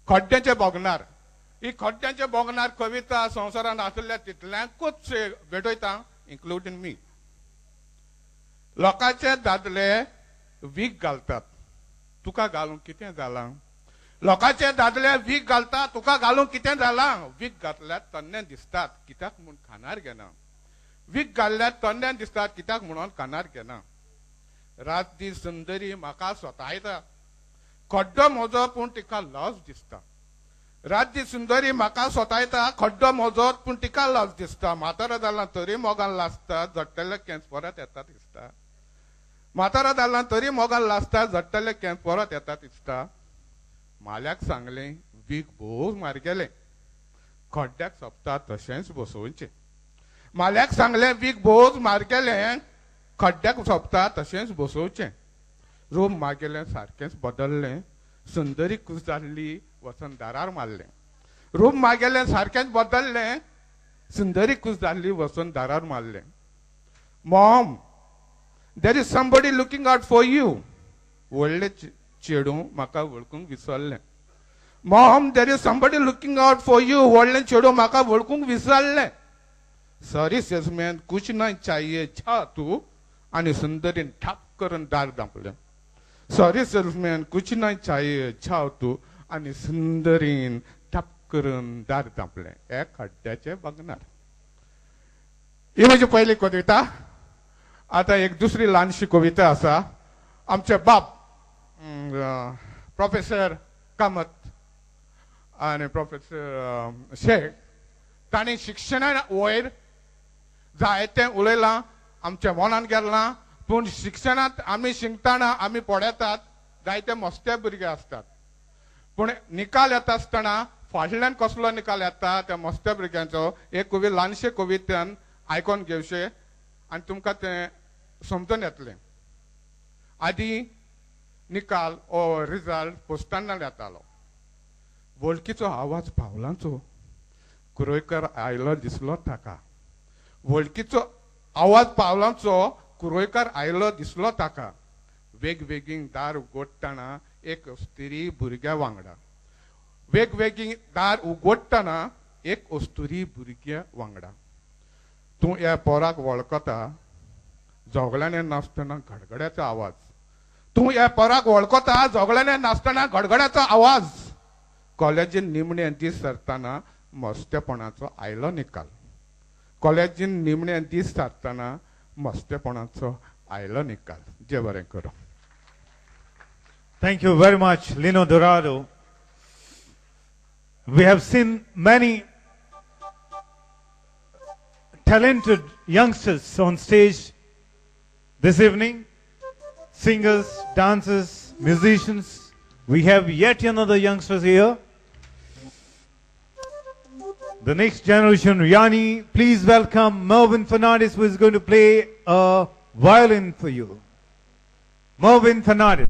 खड्ड्याचे बोगनार ही खड्ड्याचे बोगनार कविता संवसारान आसल्या तितल्यांकूच भेटयता इन्क्लुडींग मी. लोकांचे दादले वीक घालतात तुका घालूंक कितें जालां. लोकांचे दादले वीक घालतात तुका घालूंक कितें जालां. वीक घातल्यात तन्ने दिसतात कित्याक म्हूण कानार घेना. वीक घाल्ल्यात तन्ने दिसतात कित्याक म्हणून कानार घेना. रात दीस सुंदरी म्हाका स्वतायता खड्डो म्हजो पूण तिका लज दिसता. रात दीस सुंदरी म्हाका स्वतायता खड्डो म्हजो पूण तिका लज दिसता. म्हातारो जालां तरी मोगान लासता झडटले केंस परत येता दिसता. म्हातारो जालां तरी मोगान लासता झडटले केंस परत येता दिसता. माल्याक सांगलें वीक भोव मारगेलें खड्ड्याक सोंपता तशेंच बसोवचें. माल्याक सांगलें वीक भोव मारगेलें खड्ड्याक सोंपता तशेंच बसोवचें. रूम मागेलें सारकेंच बदललें सुंदरी खूश जाल्ली वचून दारार मारलें. रूम मागेलें सारकेंच बदललें सुंदरी खूश जाल्ली वचून दारार मारलें. Mom there is somebody looking out for you. व्हडलें चेडूं म्हाका वळखूंक विसरलें. Mom there is somebody looking out for you. व्हडलें चेडूं म्हाका वळखूंक विसरलें. सॉरी सेल्समॅन कुछ नहीं चाहिए छा तू. आनी सुंदरीन ठाप करून दार धांपलें. सॉरी सेल्समॅन कुछ नहीं चाहिए छा तू. आनी सुंदरीन ठाप करून दार धांपलें. हे खड्ड्याचे बगनार. ही म्हजी पयली कविता. आता एक दुसरी ल्हानशी कविता आसा. आमचे बाप प्रोफेसर कामत आणि प्रोफेसर शेख तांणी शिक्षणा वयर जायतें उलयलां आमच्या मनान गेलां. पूण शिक्षणांत आमी शिंकतना आमी पळयतात जायते मस्ते भुरगे आसतात. पूण निकाल येता आसतना फाटल्यान कसलो निकाल येता त्या मस्त्या भुरग्यांचो एक कवी ल्हानशे कवितेन आयकोन घेवचें आनी तुमकां तें समजून येतलें. आदी निकाल ओ रिजल्ट पोस्टान येतालो. वळखीचो आवाज पावलांचो कुरोयकर आयलो दिसलो ताका. वळखीचो आवाज पावलांचो कुरोयकर आयलो दिसलो ताका. वेगवेगळी दार उगडटना एक अस्तुरी भुरग्या वांगडा. वेगवेगळी दार उगडटना एक अस्तुरी भुरग्या वांगडा. तूं ह्या पोराक वळखता जोगल्याने नासतना गडगड्याचो आवाज. तूं ह्या पोराक वळखता जोगल्याने नासतना गडगड्याचो आवाज. कॉलेजीन निमणे दीस सरतना मस्तेपणाचो आयलो निकाल. कॉलेजीन निमणे दीस सरतना मस्तेपणाचो आयलो निकाल. जे बरें करूं. Thank you very much, Lino Dorado. We have seen many talented youngsters on stage this evening. Singers, dancers, musicians. We have yet another youngsters here. The next generation, Yani. Please welcome Mervyn Fernandez, who is going to play a violin for you. Mervyn Fernandez.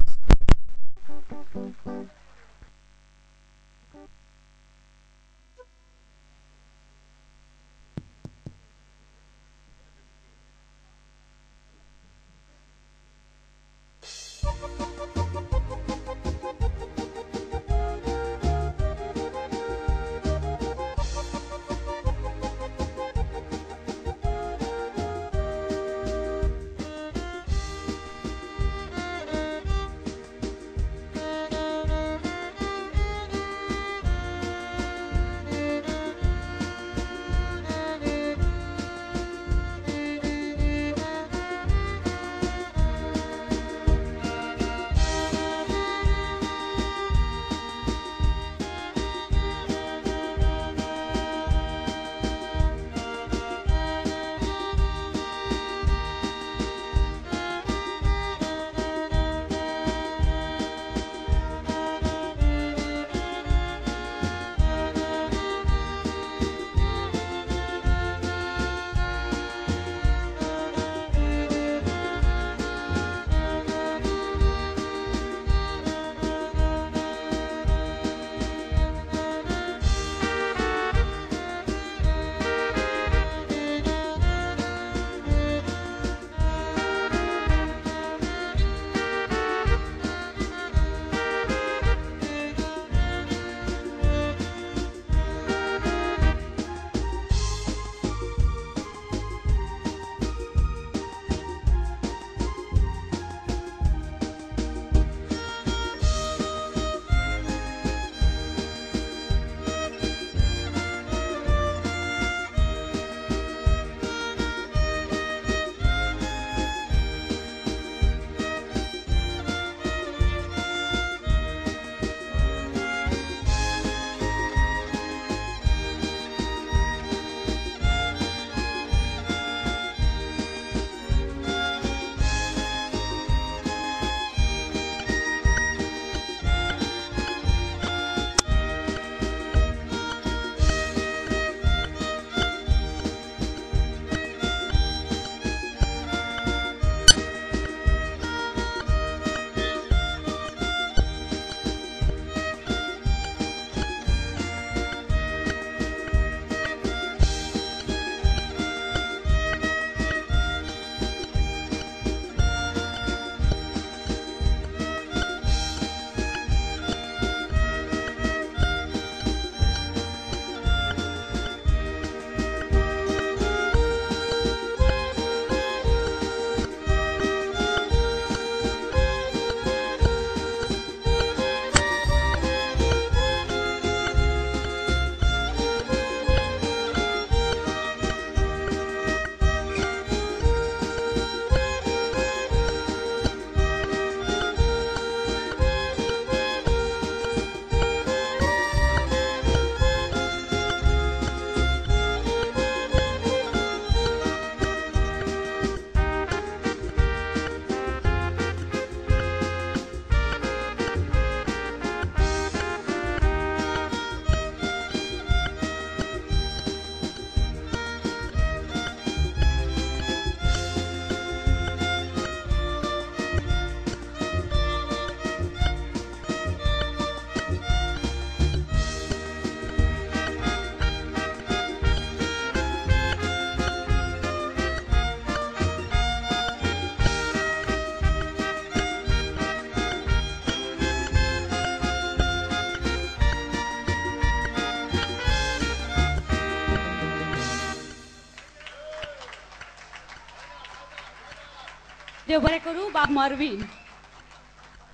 देव बरें करूं बाब मॉर्विन.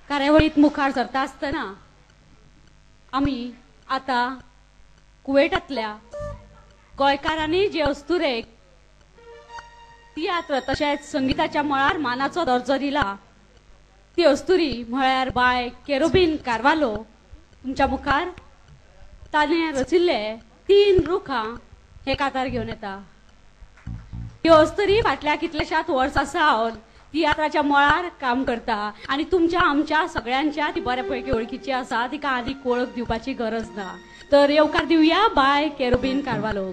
कार्यावळीत मुखार सरता आसतना आमी आतां कुवेटांतल्या गोंयकारांनी जे अस्तुरेक तियात्र तशेंच संगीताच्या मळार मानाचो दर्जो दिला ती अस्तुरी म्हळ्यार बाय केरोबीन कारवालो तुमच्या मुखार ताणें रचिल्ले 3 रुखां हे कातार घेवन येता. ह्यो अस्तुरी फाटल्या कितल्याशाच वर्सां सावन तियात्राच्या मळार काम करता आनी तुमच्या आमच्या सगळ्यांच्या ती बऱ्यापैकी वळखीची आसा तिका आदीक वळख दिवपाची गरज ना. तर येवकार दिवया बाय केरोबीन Carvalho.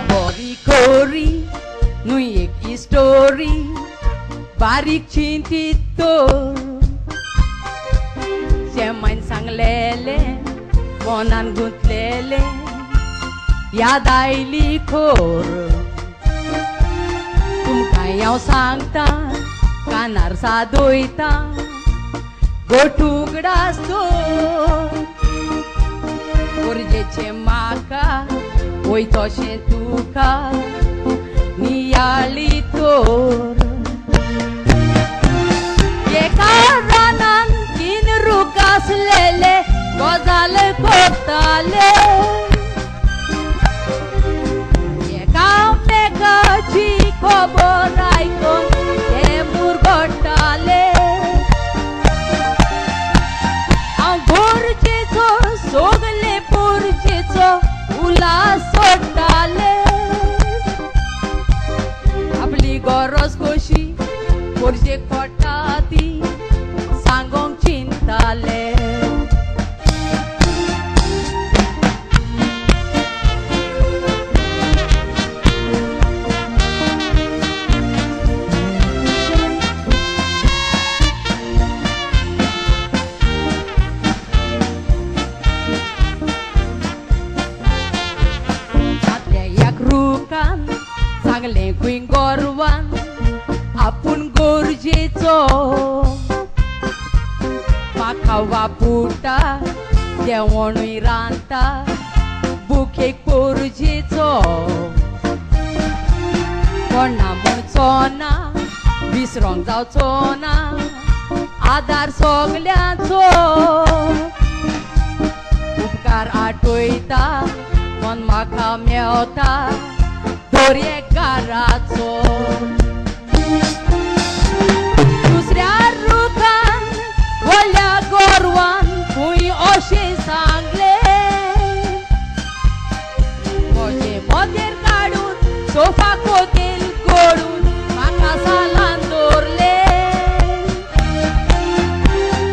Bori kori, nu e histori, barik cintito. Semai sanglele, monan gutlele, yadai likor. Tum kayau sangta, kanar sadoita, gotugdas to. Urgece maca. Oi toșe tuca, nialitor. E caranan, kin rucas lele, gozale cortale. E cam pleca cico borai con e murgotale. Am burgețo, sogle burgețo, ula sotale. Apli goroscoși, burge cotati, sangong cintale. Sangle kuin gorwan apun gorjeco makawa puta dewonui ranta buke gorjeco kona mucona visrong जावचोना आदार सगळ्यांचो उपकार आठवयता मन म्हाका मेवता दोरेकाराचो. दुसऱ्या रुखान व्हडल्या गोरवान खूंय अशें सांगले म्हजे मोदेर काडून सोफा कोतेल कोडून म्हाका सालान दवरले.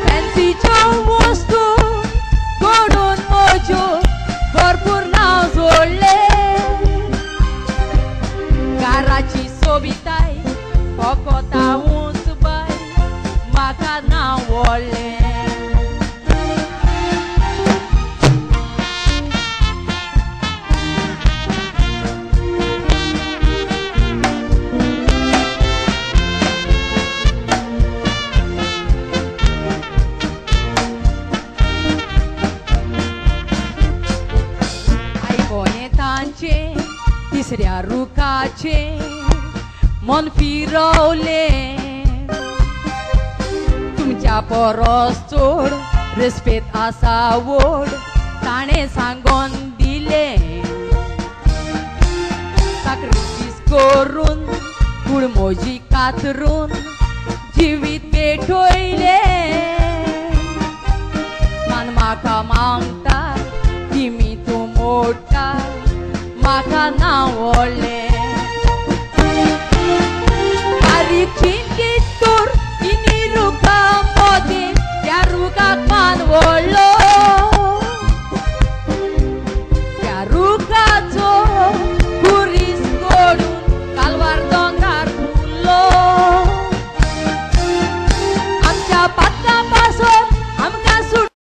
फॅन्सीच्यो वस्तू कोडून म्हज्यो भरपूर नांव जोडले. Garaci sobitai, focota uns bai, maca na ole. Ai bonetance, तिसऱ्या रुखाचे मन फिरवले. तुमच्या परस चोड रेस्पेत आसा वोड ताणे सांगून दिले. साक्रिफीस करून कुडमोजी कातरून जिवीत पेटवयले. मन म्हाका मागता तिमी तूं मोडटा म्हाका नांव व्हडलें.